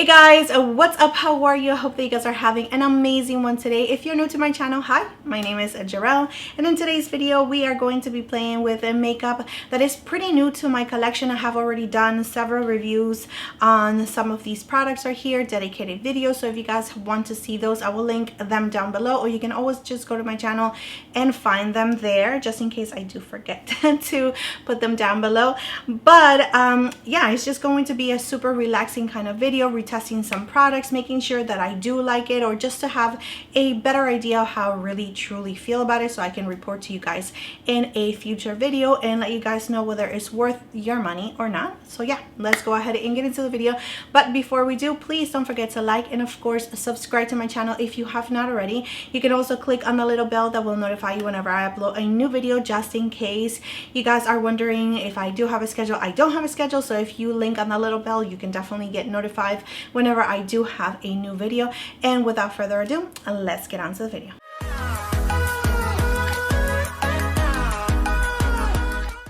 Hey guys, what's up? How are you? I hope that you guys are having an amazing one today. If you're new to my channel, hi, my name is Jarrell, and in today's video we are going to be playing with a makeup that is pretty new to my collection. I have already done several reviews on some of these products right here, dedicated videos, so if you guys want to see those, I will link them down below, or you can always just go to my channel and find them there, just in case I do forget to put them down below. But yeah, it's just going to be a super relaxing kind of video, testing some products, making sure that I do like it, or just to have a better idea of how I really truly feel about it, so I can report to you guys in a future video and let you guys know whether it's worth your money or not. So yeah, let's go ahead and get into the video. But before we do, please don't forget to like and of course subscribe to my channel if you have not already. You can also click on the little bell that will notify you whenever I upload a new video, just in case you guys are wondering if I do have a schedule. I don't have a schedule, so if you link on the little bell, you can definitely get notified whenever I do have a new video. And without further ado, let's get on to the video.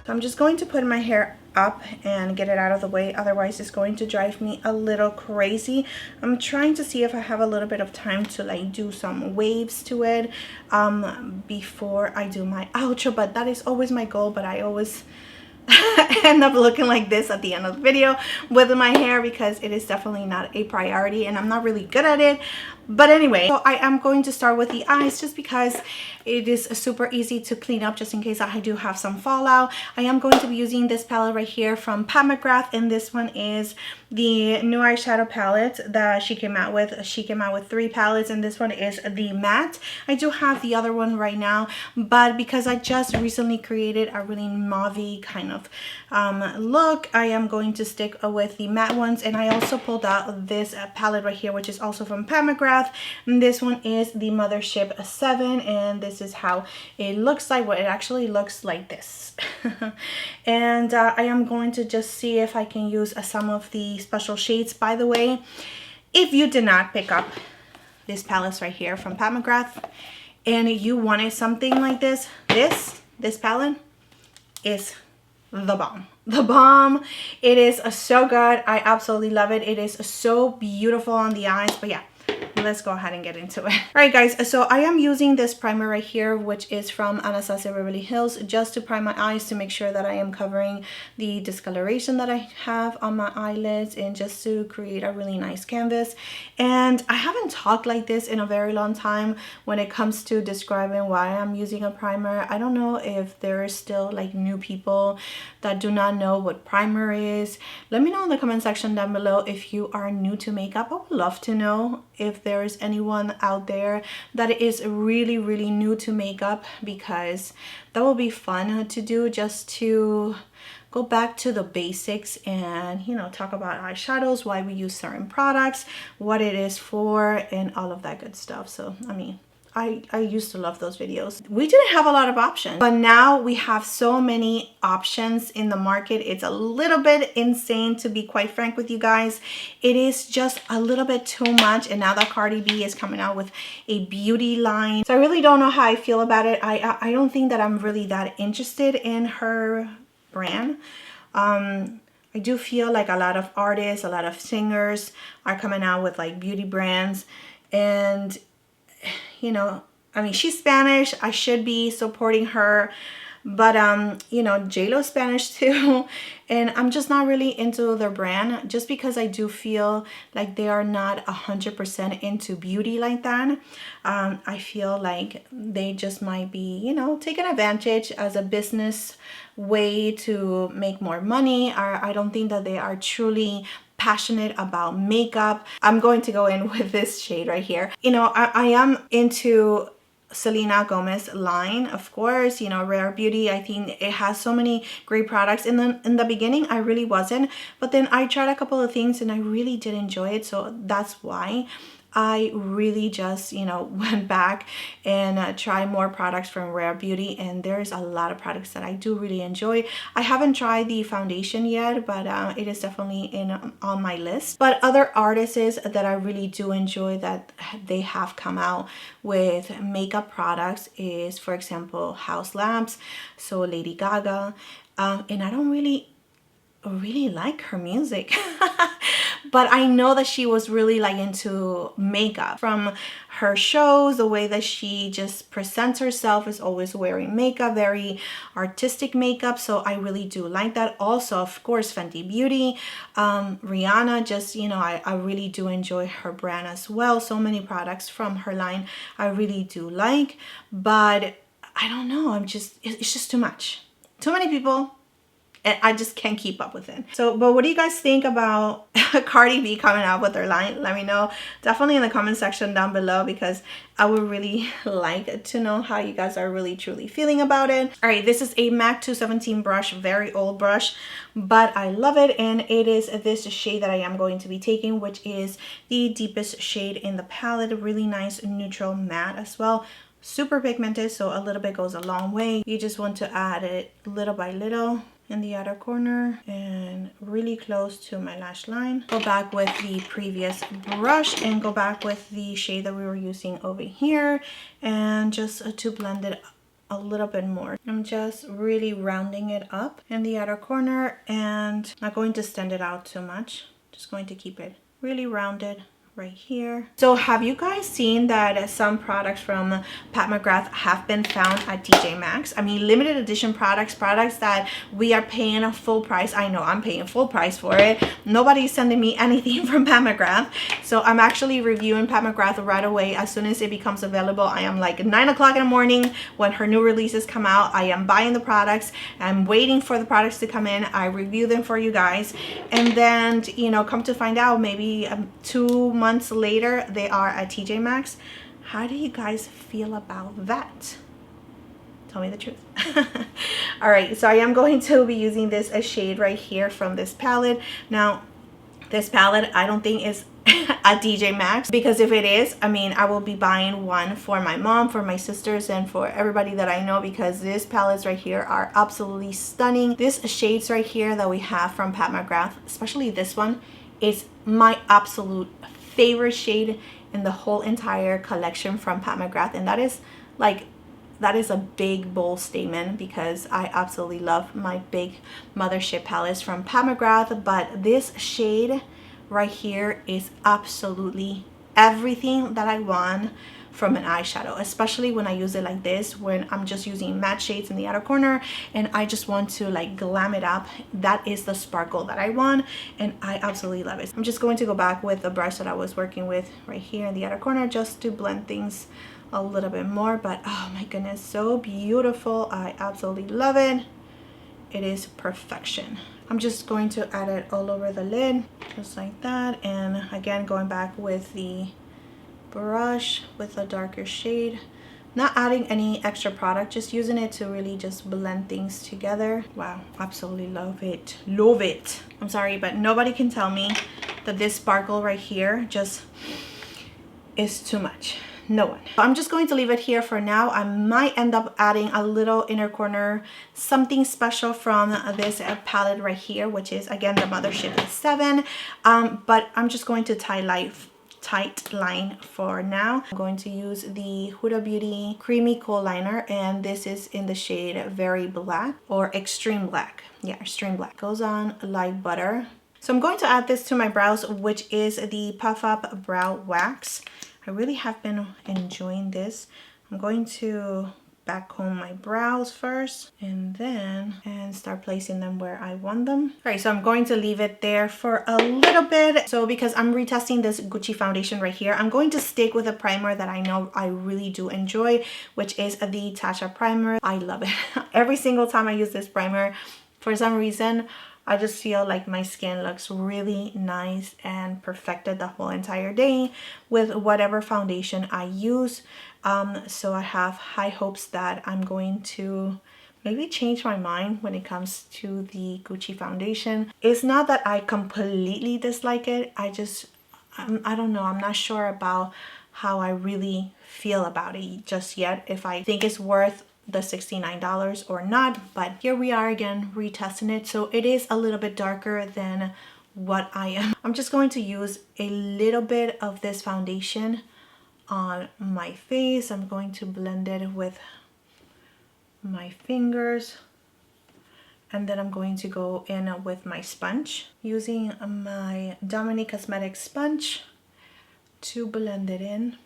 So I'm just going to put my hair up and get it out of the way, otherwise it's going to drive me a little crazy. I'm trying to see if I have a little bit of time to like do some waves to it before I do my outro, but that is always my goal. But I always end up looking like this at the end of the video with my hair, because it is definitely not a priority and I'm not really good at it. But anyway, so I am going to start with the eyes, just because it is super easy to clean up, just in case I do have some fallout. I am going to be using this palette right here from McGrath, and this one is the new eyeshadow palette that she came out with. She came out with 3 palettes, and this one is the matte. I do have the other one right now, but because I just recently created a really mauvey kind of look, I am going to stick with the matte ones. And I also pulled out this palette right here, which is also from McGrath. And this one is the Mothership VII, and this is how it looks like. Well, it actually looks like this. And I am going to just see if I can use some of the special shades. By the way, if you did not pick up this palette right here from McGrath and you wanted something like this, this palette is the bomb. The bomb. It is so good. I absolutely love it. It is so beautiful on the eyes. But yeah, let's go ahead and get into it. All right guys, so I am using this primer right here, which is from Anastasia Beverly Hills, just to prime my eyes, to make sure that I am covering the discoloration that I have on my eyelids, and just to create a really nice canvas. And I haven't talked like this in a very long time when it comes to describing why I'm using a primer. I don't know if there is still like new people that do not know what primer is. Let me know in the comment section down below if you are new to makeup. I would love to know if there is anyone out there that is really new to makeup, because that will be fun to do, just to go back to the basics and, you know, talk about eyeshadows, why we use certain products, what it is for, and all of that good stuff. So I mean, I used to love those videos. We didn't have a lot of options, but now we have so many options in the market. It's a little bit insane, to be quite frank with you guys. It is just a little bit too much. And now that Cardi B is coming out with a beauty line, so I really don't know how I feel about it. I don't think that I'm really that interested in her brand. I do feel like a lot of artists, a lot of singers are coming out with like beauty brands, and you know, I mean, she's Spanish, I should be supporting her, but you know, J-Lo's Spanish too, and I'm just not really into their brand, just because I do feel like they are not 100% into beauty like that. I feel like they just might be, you know, taking advantage as a business way to make more money. I don't think that they are truly passionate about makeup. I'm going to go in with this shade right here. You know, I am into Selena Gomez line, of course, you know, Rare Beauty. I think it has so many great products. In the beginning, I really wasn't, but then I tried a couple of things and I really did enjoy it. So that's why I really just, you know, went back and tried more products from Rare Beauty, and there's a lot of products that I do really enjoy. I haven't tried the foundation yet, but it is definitely on my list. But other artists that I really do enjoy that they have come out with makeup products is, for example, Haus Labs, so Lady Gaga, and I don't really really like her music. But I know that she was really like into makeup. From her shows, the way that she just presents herself is always wearing makeup, very artistic makeup. So I really do like that. Also, of course, Fenty Beauty, Rihanna, just, you know, I really do enjoy her brand as well. So many products from her line I really do like, but I don't know, it's just too much. Too many people, and I just can't keep up with it. So, but what do you guys think about Cardi B coming out with her line? Let me know definitely in the comment section down below, because I would really like to know how you guys are really truly feeling about it. All right, this is a MAC 217 brush, very old brush, but I love it, and it is this shade that I am going to be taking, which is the deepest shade in the palette. Really nice neutral matte as well. Super pigmented, so a little bit goes a long way. You just want to add it little by little in the outer corner and really close to my lash line. Go back with the previous brush and go back with the shade that we were using over here, and just to blend it a little bit more. I'm just really rounding it up in the outer corner and not going to stand it out too much. Just going to keep it really rounded right here. So have you guys seen that some products from Pat McGrath have been found at TJ Maxx? I mean, limited edition products that we are paying a full price. I know I'm paying full price for it. Nobody's sending me anything from Pat McGrath. So I'm actually reviewing Pat McGrath right away as soon as it becomes available. I am like 9 o'clock in the morning when her new releases come out. I am buying the products. I'm waiting for the products to come in. I review them for you guys. And then, you know, come to find out, maybe 2 months later they are at TJ Maxx. How do you guys feel about that? Tell me the truth. All right, so I am going to be using this shade right here from this palette. Now this palette I don't think is at TJ Maxx, because if it is, I mean, I will be buying one for my mom, for my sisters, and for everybody that I know, because these palettes right here are absolutely stunning. This shades right here that we have from Pat McGrath, especially this one, is my absolute favorite shade in the whole entire collection from Pat McGrath, and that is a big bold statement, because I absolutely love my big mothership palettes from Pat McGrath, but this shade right here is absolutely everything that I want from an eyeshadow, especially when I use it like this, when I'm just using matte shades in the outer corner and I just want to like glam it up. That is the sparkle that I want, and I absolutely love it. I'm just going to go back with the brush that I was working with right here in the outer corner just to blend things a little bit more. But oh my goodness, so beautiful. I absolutely love it. It is perfection. I'm just going to add it all over the lid just like that, and again going back with the brush with a darker shade, not adding any extra product, just using it to really just blend things together. Wow, absolutely love it, love it. I'm sorry, but nobody can tell me that this sparkle right here just is too much. No one. I'm just going to leave it here for now. I might end up adding a little inner corner something special from this palette right here, which is again the Mothership VII, but I'm just going to tight line for now. I'm going to use the Huda Beauty Creamy Kohl Liner, and this is in the shade Very Black or Extreme Black. Yeah, Extreme Black. Goes on like butter. So I'm going to add this to my brows, which is the Puff Up Brow Wax. I really have been enjoying this. I'm going to back comb my brows first and start placing them where I want them. All right, so I'm going to leave it there for a little bit. So because I'm retesting this Gucci foundation right here, I'm going to stick with a primer that I know I really do enjoy, which is the Natasha primer. I love it. Every single time I use this primer, for some reason, I just feel like my skin looks really nice and perfected the whole entire day with whatever foundation I use. So I have high hopes that I'm going to maybe change my mind when it comes to the Gucci foundation. It's not that I completely dislike it. I don't know. I'm not sure about how I really feel about it just yet, if I think it's worth the $69 or not. But here we are again retesting it. So it is a little bit darker than what I am. I'm just going to use a little bit of this foundation on my face. I'm going to blend it with my fingers And then I'm going to go in with my sponge, using my Dominique Cosmetics sponge to blend it in.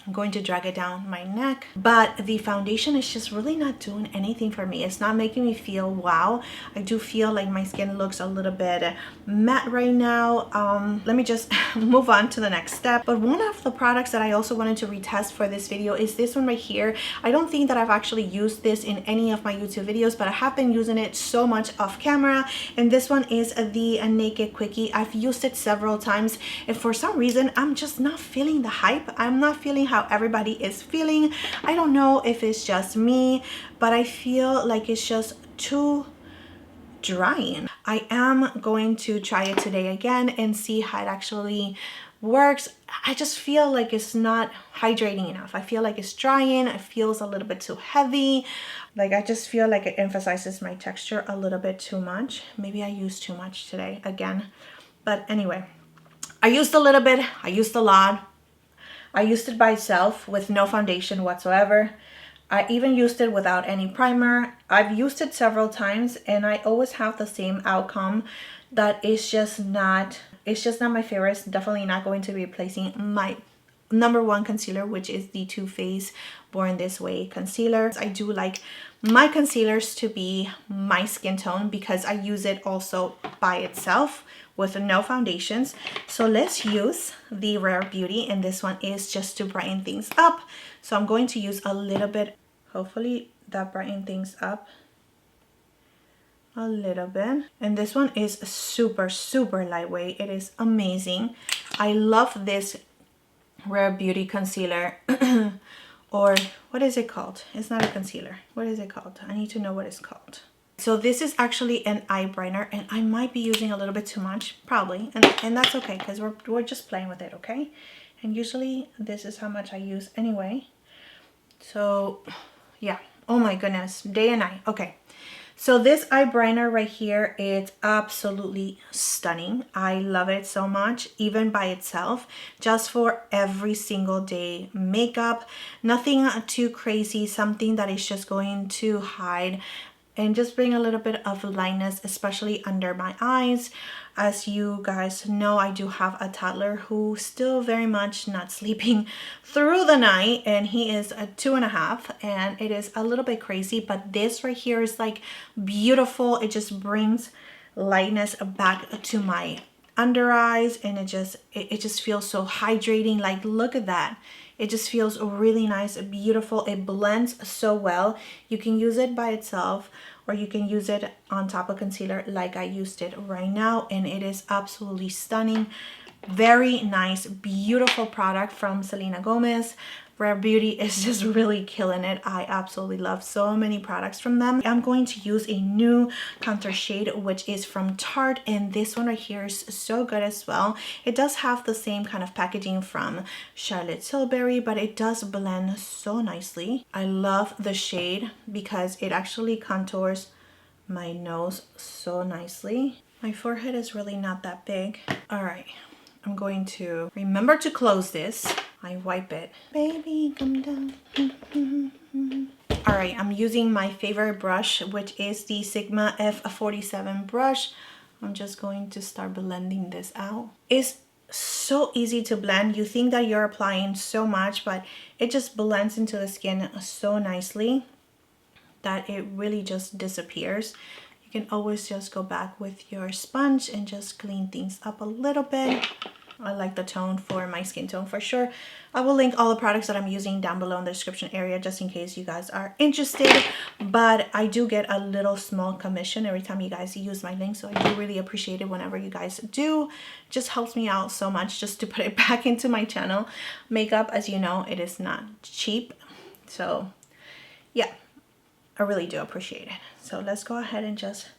I'm going to drag it down my neck, but the foundation is just really not doing anything for me. It's not making me feel wow. I do feel like my skin looks a little bit matte right now. Let me just move on to the next step. But one of the products that I also wanted to retest for this video is this one right here. I don't think that I've actually used this in any of my YouTube videos, but I have been using it so much off camera. And this one is the Naked Quickie. I've used it several times, and for some reason I'm just not feeling the hype. I'm not feeling how everybody is feeling. I don't know if it's just me, but I feel like it's just too drying. I am going to try it today again and see how it actually works. I just feel like it's not hydrating enough. I feel like it's drying. It feels a little bit too heavy. Like, I just feel like it emphasizes my texture a little bit too much. Maybe I used too much today again. But anyway, I used a little bit. I used a lot. I used it by itself with no foundation whatsoever. I even used it without any primer. I've used it several times and I always have the same outcome, that it's just not my favorite. It's definitely not going to be replacing my #1 concealer, which is the Too Faced Born This Way concealer. I do like my concealers to be my skin tone because I use it also by itself with no foundations. So let's use the Rare Beauty, and this one is just to brighten things up. So I'm going to use a little bit, hopefully that brighten things up a little bit. And this one is super lightweight. It is amazing. I love this Rare Beauty concealer. Or what is it called? It's not a concealer. What is it called? I need to know what it's called. So this is actually an eye brightener, and I might be using a little bit too much, probably, and that's okay because we're just playing with it, okay? And usually this is how much I use anyway. So yeah, oh my goodness, day and night. Okay, so this eye brightener right here, it's absolutely stunning. I love it so much, even by itself, just for every single day makeup. Nothing too crazy, something that is just going to hide and just bring a little bit of lightness, especially under my eyes. As you guys know, I do have a toddler who's still very much not sleeping through the night, and he is a 2.5, and it is a little bit crazy, but this right here is like beautiful. It just brings lightness back to my under eyes, and it just feels so hydrating. Like, look at that. It just feels really nice, beautiful. It blends so well. You can use it by itself, or you can use it on top of concealer like I used it right now, and it is absolutely stunning. Very nice, beautiful product from Selena Gomez. Rare Beauty is just really killing it. I absolutely love so many products from them. I'm going to use a new contour shade, which is from Tarte, and this one right here is so good as well. It does have the same kind of packaging from Charlotte Tilbury, but it does blend so nicely. I love the shade because it actually contours my nose so nicely. My forehead is really not that big. All right, I'm going to remember to close this. I wipe it. Baby, come down. All right, I'm using my favorite brush, which is the Sigma F47 brush. I'm just going to start blending this out. It's so easy to blend. You think that you're applying so much, but it just blends into the skin so nicely that it really just disappears. You can always just go back with your sponge and just clean things up a little bit. I like the tone for my skin tone for sure. I will link all the products that I'm using down below in the description area just in case you guys are interested. But I do get a little small commission every time you guys use my link, so I do really appreciate it whenever you guys do. It just helps me out so much just to put it back into my channel. Makeup, as you know, it is not cheap. So yeah, I really do appreciate it. So let's go ahead and just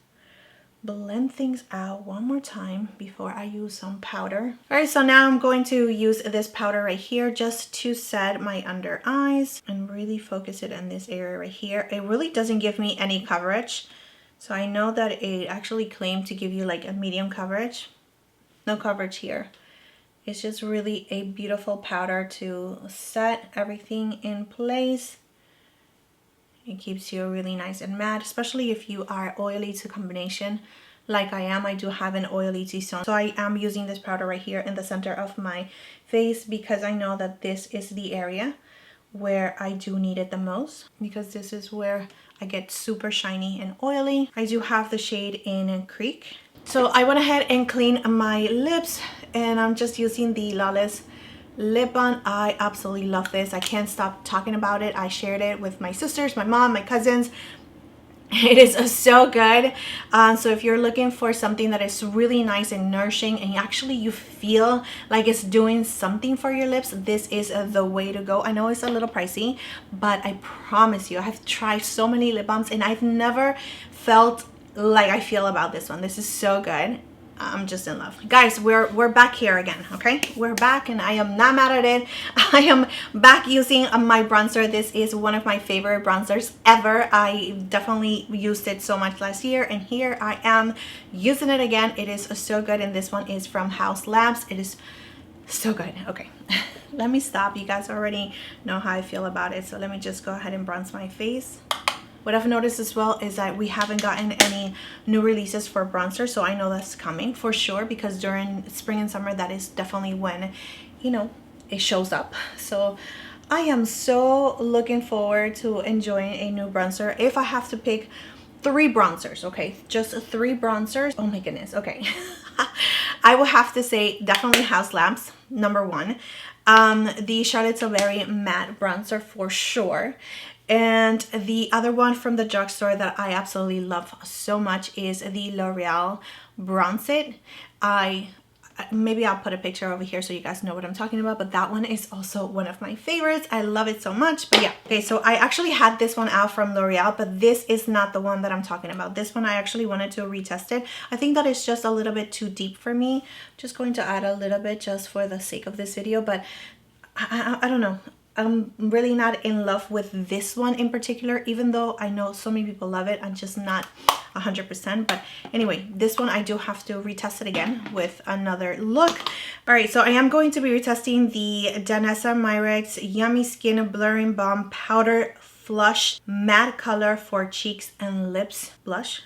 blend things out one more time before I use some powder. All right, so now I'm going to use this powder right here just to set my under eyes and really focus it in this area right here. It really doesn't give me any coverage. So I know that it actually claimed to give you like a medium coverage. No coverage here. It's just really a beautiful powder to set everything in place. It keeps you really nice and matte, especially if you are oily to combination like I am. I do have an oily T-zone, so I am using this powder right here in the center of my face because I know that this is the area where I do need it the most, because this is where I get super shiny and oily. I do have the shade in Creek. So I went ahead and cleaned my lips, and I'm just using the Lawless lip balm. I absolutely love this. I can't stop talking about it. I shared it with my sisters, my mom, my cousins. It is so good. So if you're looking for something that is really nice and nourishing, and actually you feel like it's doing something for your lips, this is the way to go. I know it's a little pricey, but I promise you, I have tried so many lip balms and I've never felt like I feel about this one. This is so good. I'm just in love. Guys, we're back here again, okay? We're back, and I am not mad at it. I am back using my bronzer. This is one of my favorite bronzers ever. I definitely used it so much last year, and here I am using it again. It is so good, and this one is from Haus Labs. It is so good. Okay, let me stop. You guys already know how I feel about it, so let me just go ahead and bronze my face. What I've noticed as well is that we haven't gotten any new releases for bronzer, so I know that's coming for sure, because during spring and summer, that is definitely when, you know, it shows up. So I am so looking forward to enjoying a new bronzer. If I have to pick 3 bronzers, okay, just 3 bronzers, oh my goodness, okay. I will have to say definitely Haus Labs, #1. The Charlotte Tilbury matte bronzer for sure. And the other one from the drugstore that I absolutely love so much is the Loreal Bronze It. Maybe I'll put a picture over here so you guys know what I'm talking about, but that one is also one of my favorites. I love it so much. But yeah, okay, so I actually had this one out from L'Oreal, but this is not the one that I'm talking about. This one I actually wanted to retest it. I think that it's just a little bit too deep for me. Just going to add a little bit just for the sake of this video, but I don't know. I'm really not in love with this one in particular, even though I know so many people love it. I'm just not 100%. But anyway, this one I do have to retest it again with another look. All right, so I am going to be retesting the Danessa Myricks Yummy Skin Blurring Balm Powder Flush Matte Color for Cheeks and Lips Blush.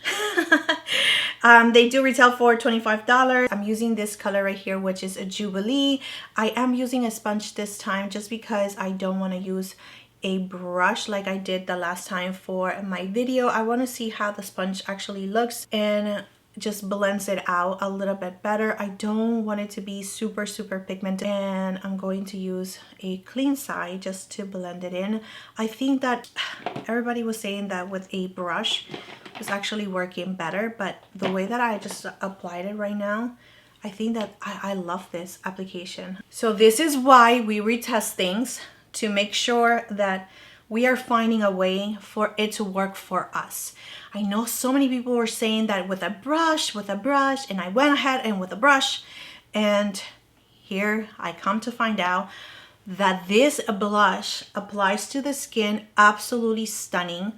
They do retail for $25. I'm using this color right here, which is a Jubilee. I am using a sponge this time just because I don't want to use a brush like I did the last time for my video. I want to see how the sponge actually looks and just blends it out a little bit better. I don't want it to be super pigmented, and I'm going to use a clean side just to blend it in. I think that everybody was saying that with a brush was actually working better, but the way that I just applied it right now, I think that I love this application. So this is why we retest things, to make sure that we are finding a way for it to work for us. I know so many people were saying that with a brush, and I went ahead and with a brush, and here I come to find out that this blush applies to the skin absolutely stunning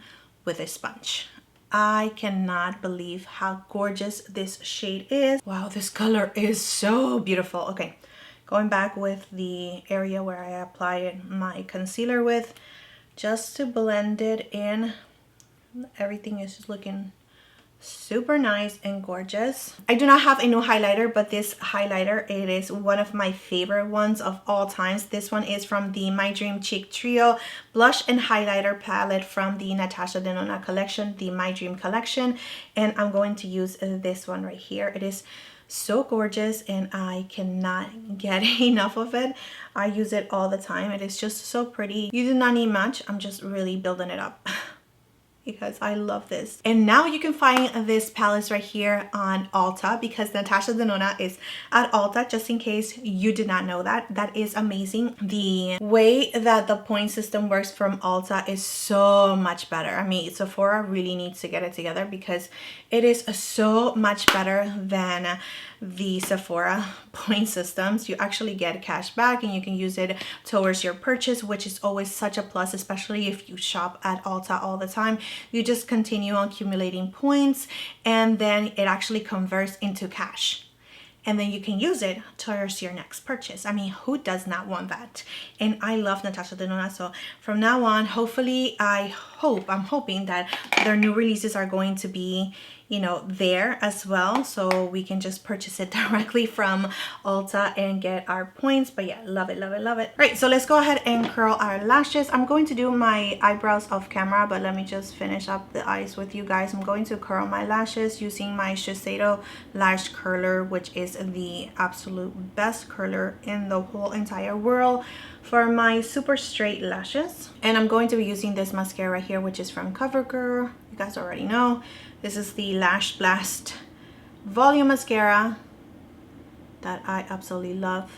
with a sponge. I cannot believe how gorgeous this shade is. Wow, this color is so beautiful. Okay, going back with the area where I applied my concealer with, just to blend it in. Everything is just looking super nice and gorgeous. I do not have a new highlighter, but this highlighter, it is one of my favorite ones of all times. This one is from the My Dream Cheek Trio blush and highlighter palette from the Natasha Denona collection, the My Dream collection, and I'm going to use this one right here. It is so gorgeous and I cannot get enough of it. I use it all the time. It is just so pretty. You do not need much. I'm just really building it up because I love this. And now you can find this palette right here on Ulta, because Natasha Denona is at Ulta, just in case you did not know that. That is amazing. The way that the point system works from Ulta is so much better. I mean, Sephora really needs to get it together, because it is so much better than the Sephora point systems. You actually get cash back and you can use it towards your purchase, which is always such a plus, especially if you shop at Ulta all the time. You just continue accumulating points and then it actually converts into cash. and then you can use it towards your next purchase. I mean, who does not want that? And I love Natasha Denona, so from now on, hopefully, I'm hoping that their new releases are going to be, you know, there as well, so we can just purchase it directly from Ulta and get our points. But yeah, love it, love it, love it. All right, so let's go ahead and curl our lashes. I'm going to do my eyebrows off camera, but let me just finish up the eyes with you guys. I'm going to curl my lashes using my Shiseido lash curler, which is the absolute best curler in the whole entire world for my super straight lashes. And I'm going to be using this mascara here, which is from CoverGirl. You guys already know. This is the Lash Blast Volume Mascara that I absolutely love.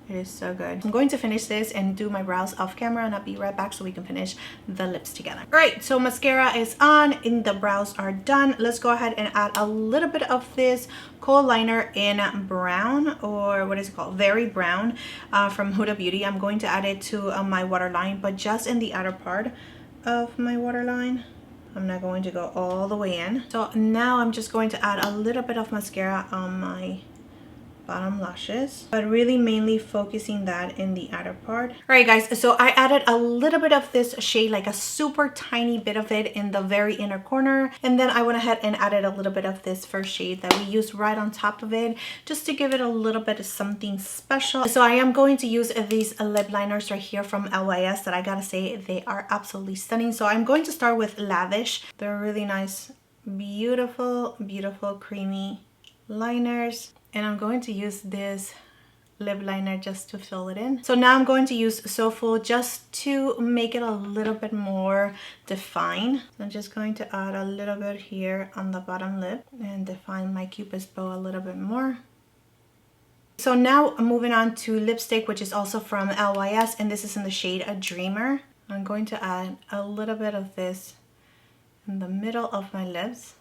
It is so good. I'm going to finish this and do my brows off camera, and I'll be right back so we can finish the lips together. All right, so mascara is on and the brows are done. Let's go ahead and add a little bit of this Kohl liner in brown, or what is it called? Very Brown, from Huda Beauty. I'm going to add it to my waterline, but just in the outer part of my waterline. I'm not going to go all the way in. So now I'm just going to add a little bit of mascara on my bottom lashes, but really mainly focusing that in the outer part. All right guys, so I added a little bit of this shade, like a super tiny bit of it in the very inner corner, and then I went ahead and added a little bit of this first shade that we used right on top of it, just to give it a little bit of something special. So I am going to use these lip liners right here from LYS that I gotta say, they are absolutely stunning. So I'm going to start with Lavish. They're really nice, beautiful, beautiful creamy liners. And I'm going to use this lip liner just to fill it in. So now I'm going to use So Full just to make it a little bit more defined. I'm just going to add a little bit here on the bottom lip and define my Cupid's bow a little bit more. So now I'm moving on to lipstick, which is also from LYS, and this is in the shade A Dreamer. I'm going to add a little bit of this in the middle of my lips.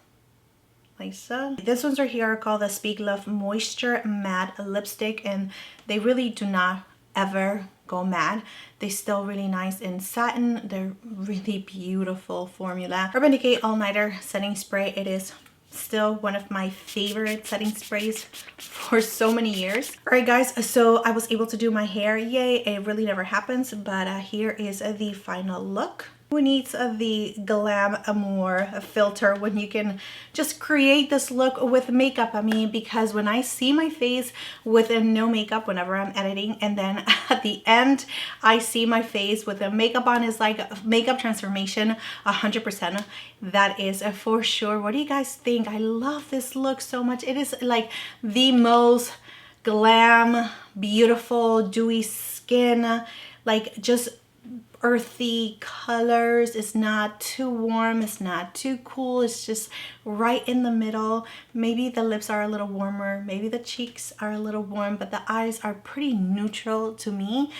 Like so. This ones right here are called the Speak Love Moisture Matte Lipstick, and they really do not ever go matte. They're still really nice in satin. They're really beautiful formula. Urban Decay All Nighter Setting Spray. It is still one of my favorite setting sprays for so many years. All right guys, so I was able to do my hair. Yay, it really never happens, but here is the final look. Who needs the Glam Amour filter when you can just create this look with makeup? I mean, because when I see my face with no makeup whenever I'm editing, and then at the end I see my face with the makeup on, is like makeup transformation 100%. That is for sure. What do you guys think? I love this look so much. It is like the most glam, beautiful, dewy skin, like just earthy colors. It's not too warm, it's not too cool, it's just right in the middle. Maybe the lips are a little warmer, maybe the cheeks are a little warm, but the eyes are pretty neutral to me.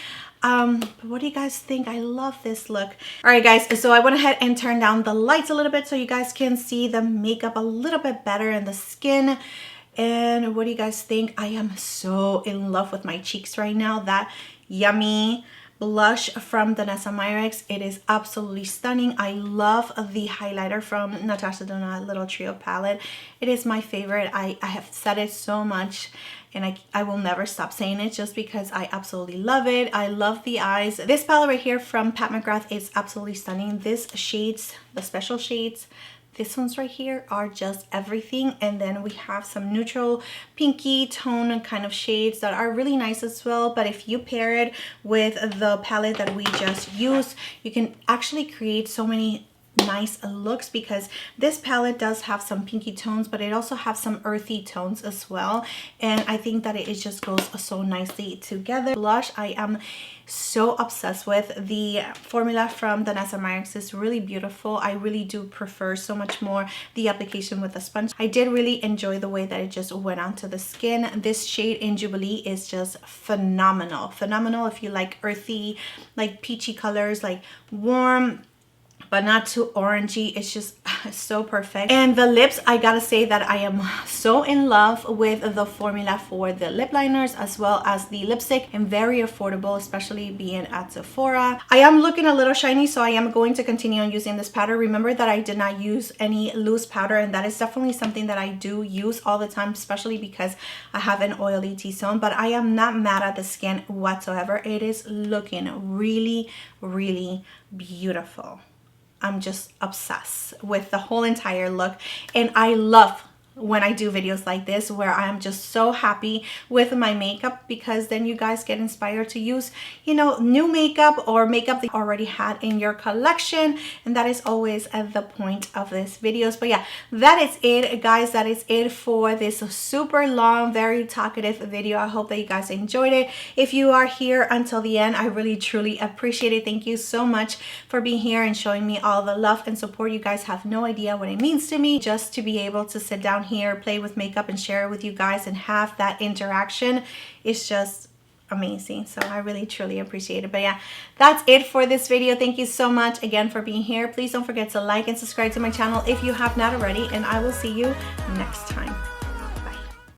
But what do you guys think? I love this look. All right guys, so I went ahead and turned down the lights a little bit so you guys can see the makeup a little bit better and the skin. And what do you guys think? I am so in love with my cheeks right now. That yummy blush from Danessa Myricks, it is absolutely stunning. I love the highlighter from Natasha Denona Little Trio palette. It is my favorite. I have said it so much, and I will never stop saying it just because I absolutely love it. I love the eyes. This palette right here from Pat McGrath is absolutely stunning. This shades, the special shades, this ones right here are just everything. And then we have some neutral pinky tone kind of shades that are really nice as well. But if you pair it with the palette that we just used, you can actually create so many nice looks, because this palette does have some pinky tones, but it also has some earthy tones as well, and I think that it just goes so nicely together. Blush, I am so obsessed with. The formula from Danessa Myricks is really beautiful. I really do prefer so much more the application with the sponge. I did really enjoy the way that it just went onto the skin. This shade in Jubilee is just phenomenal. Phenomenal if you like earthy, like peachy colors, like warm but not too orangey. It's just so perfect. And the lips, I gotta say that I am so in love with the formula for the lip liners as well as the lipstick, and very affordable, especially being at Sephora. I am looking a little shiny, so I am going to continue on using this powder. Remember that I did not use any loose powder, and that is definitely something that I do use all the time, especially because I have an oily T-zone. But I am not mad at the skin whatsoever. It is looking really, really beautiful. I'm just obsessed with the whole entire look, and I love when I do videos like this where I'm just so happy with my makeup, because then you guys get inspired to use, you know, new makeup or makeup that you already had in your collection, and that is always at the point of this videos. But yeah, that is it, guys. That is it for this super long, very talkative video. I hope that you guys enjoyed it. If you are here until the end, I really truly appreciate it. Thank you so much for being here and showing me all the love and support. You guys have no idea what it means to me just to be able to sit down here, play with makeup, and share it with you guys and have that interaction. It's just amazing. So I really truly appreciate it. But yeah, that's it for this video. Thank you so much again for being here. Please don't forget to like and subscribe to my channel if you have not already, and I will see you next time.